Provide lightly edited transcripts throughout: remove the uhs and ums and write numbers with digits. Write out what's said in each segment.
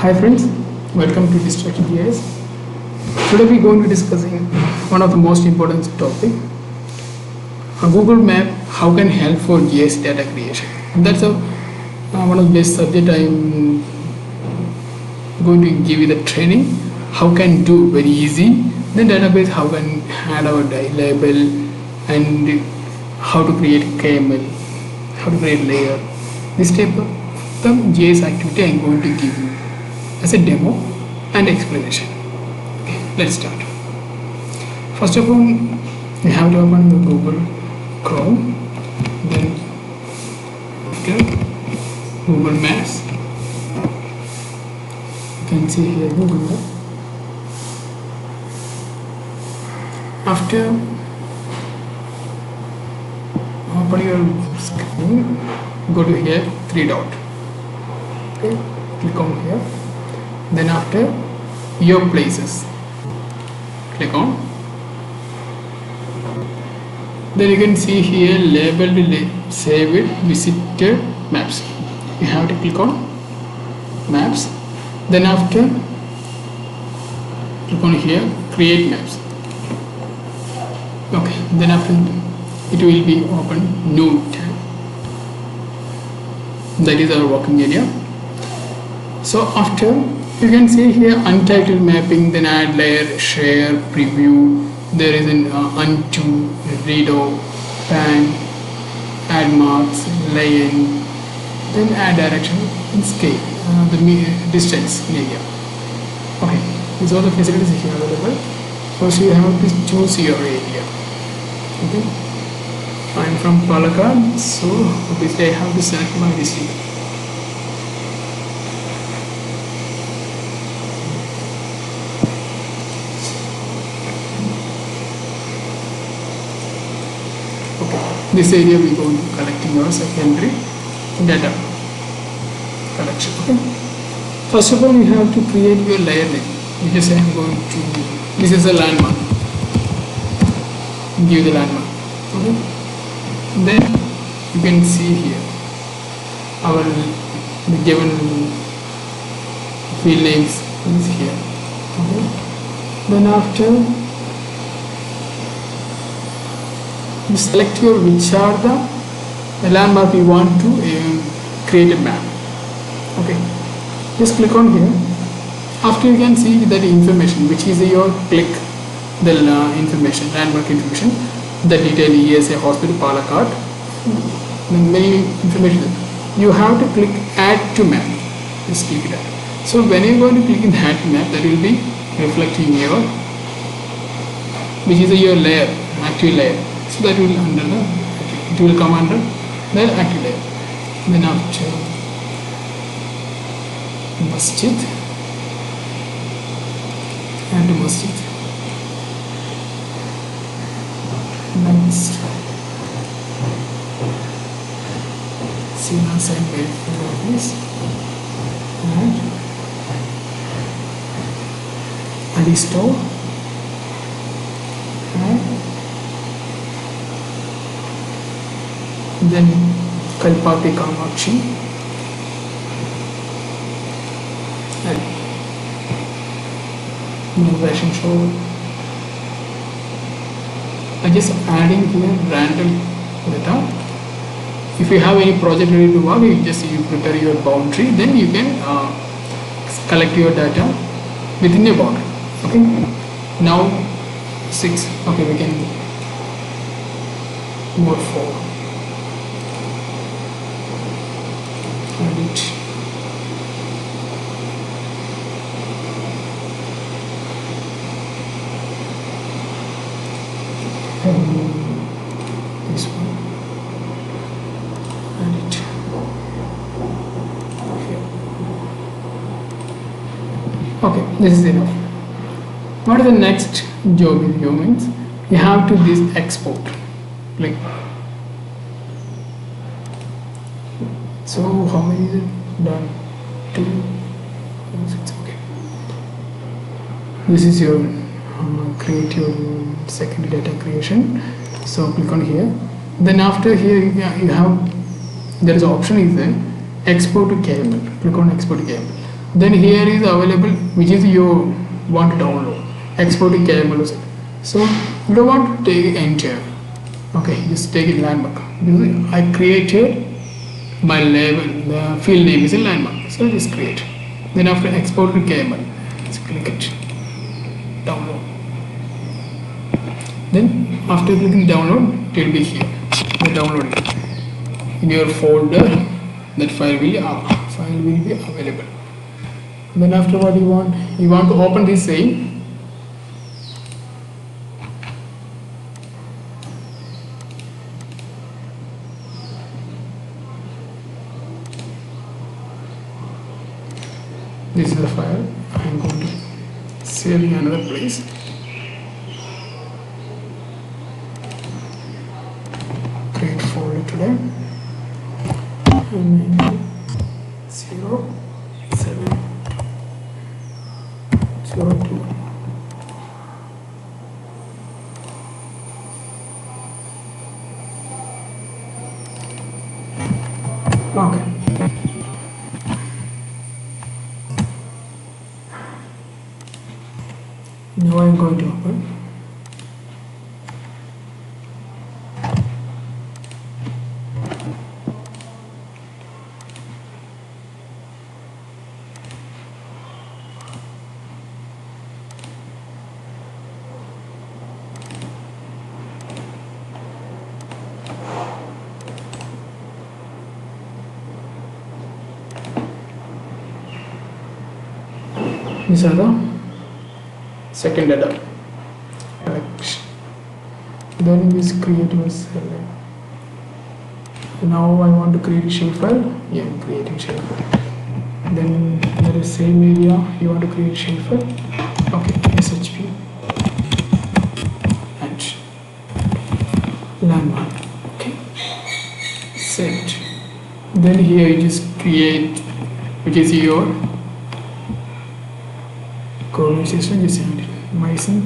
Hi friends, welcome to Distract-GIS. Today we are going to discussing one of the most important topic. A Google map, how can help for GIS data creation. That's one of the best subject I'm going to give you the training. How can do very easy. Then database, how can add our label and how to create KML, how to create layer. This type of the GIS activity I'm going to give you as a demo and explanation. Okay, let's start. First of all, you have to open the Google Chrome, then after Google Maps. You can see here Google Map. After open your screen, go to here, three dot. Okay, click on here. Then after your places, click on. Then you can see here labeled save it visited maps. You have to click on maps. Then after click on here create maps. Okay, then after it will be open new tab. That is our working area. So after you can see here untitled mapping, then add layer, share, preview. There is an undo, redo, pan, add marks, line, then add direction and scale, the distance in area. Okay, these are the facilities here available. First you have to choose your area. Okay, I'm from Palakkad, so obviously I have to select my district. This area we go to collecting your secondary data collection. Okay. First of all, you have to create your layer name. Because I am going to. This is a landmark. Give the landmark. Okay. Then you can see here our given field names is here. Okay. Then after, you select your which are the landmark you want to create a map. Okay, just click on here. After you can see that information which is your click the information, landmark information, the detail ESA hospital Palakkad, the many information. You have to click add to map. Just click that. So when you are going to click in add to map, that will be reflecting your which is your layer, active layer. So that will under the, it will come under the active layer. Then after masjid, and masjid. Next, Sina side wait for this, and Ali store, and then Kalpati Kamakshi and Fashion Show. I just adding here random data. If you have any project ready to work, you prepare your boundary, then you can collect your data within a boundary. Okay. Now 6. Okay, we can move forward. Edit. This one. Edit. Okay, this is enough. What is the next job in humans? You have to this export. Like. So how many is it done? 2, 6, okay. This is your create your secondary data creation. So click on here. Then after here you have there is an option is there export to KML. Click on export to KML. Then here is available which is you want to download, export in KML. So you don't want to take entire. Okay, just take it landmark. I created my label, the field name is a landmark. So just create. Then after export to KML, just click it, download. Then after clicking download, it will be here. You download it in your folder. That file will be available. Then after what you want to open this same. This is the file. I am going to save in another place. Create folder today. And 0 7 0 2. Okay. Now I am going to open. These are the second data. Then we create your cell. Now I want to create a shapefile. Yeah, I'm creating shapefile. Then there is same area you want to create shapefile. Okay, SHP and landmark. Okay, set. Then here you just create, which is your coordinate system. Just add it. Myson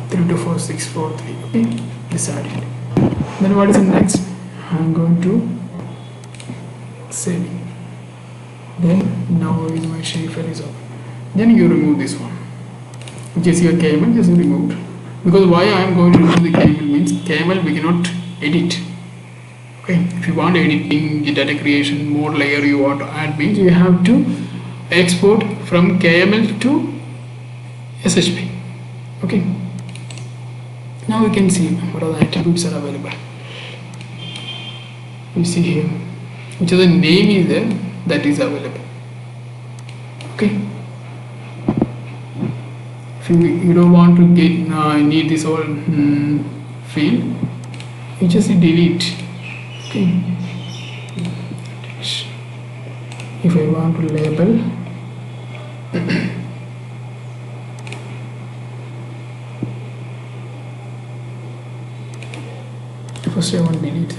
324643. Okay, decided. Then what is the next? I'm going to save it. Then now is my shapefile is open. Then you remove this one, which is your KML. Just removed, because why I am going to remove the KML means KML we cannot edit. Okay, if you want editing, the data creation, more layer you want to add means you have to export from KML to SHP. Okay, now we can see what are the attributes are available. You see here which other name is there that is available. Okay, if you don't want to get need this whole field, you just delete. Okay, if I want to label, first I want to delete that.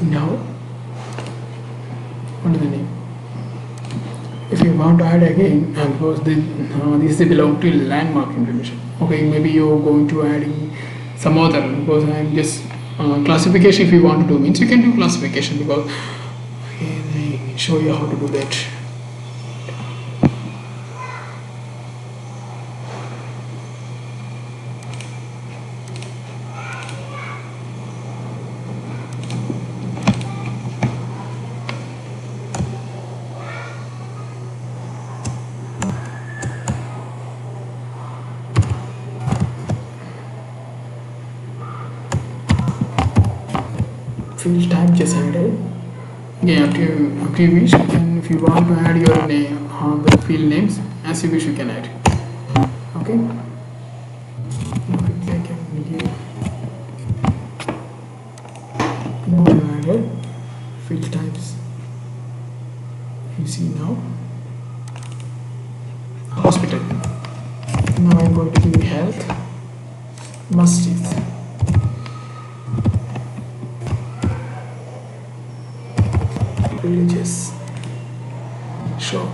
Now, what is the name? If you want to add again, because this is belong to landmark information. Okay, maybe you're going to add some other, because I'm just classification. If you want to do means you can do classification, because I show you how to do that. Field type just added. Yeah, after you wish, and if you want to add your name, the field names as you wish, you can add. Okay. Quickly I can give. Now added field types. You see now hospital. Now I'm going to give health, masjid, religious, shop.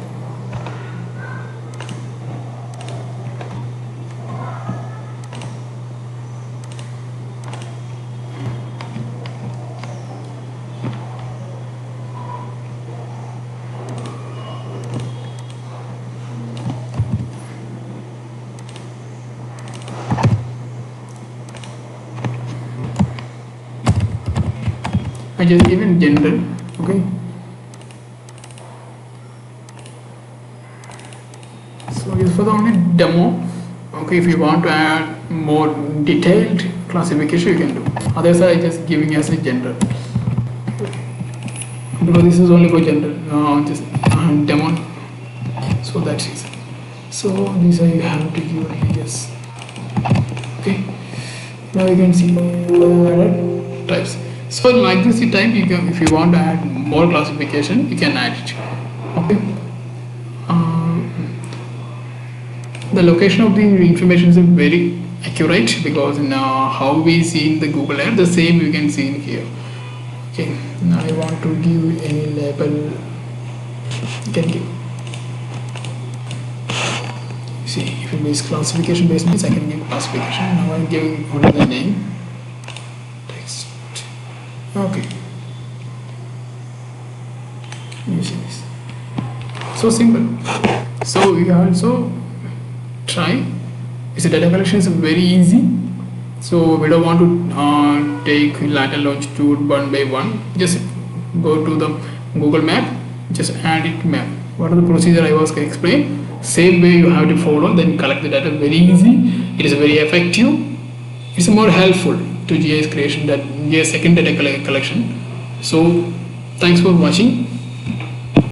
I just give in general, okay. So it's for the only demo, okay. If you want to add more detailed classification, you can do. Others are just giving as a general, because this is only for general, just demo. So that's it. So these are you have to give yes. Okay. Now you can see other types. So like this type, you can, if you want to add more classification, you can add it. Okay. The location of the information is very accurate, because now how we see in the Google Earth, the same you can see in here. Okay. Now I want to give any label. You can give. See, if it is classification based, means I can give classification. Now I'm giving only the name. Text. Okay. You see this. So simple. So we also try. It's a data collection is very easy. So we don't want to take lateral longitude one by one. Just go to the Google map. Just add it map. What are the procedure I was explained? Same way you have to follow, then collect the data very easy. It is very effective. It's more helpful to GIS creation, that GIS second data collection. So thanks for watching.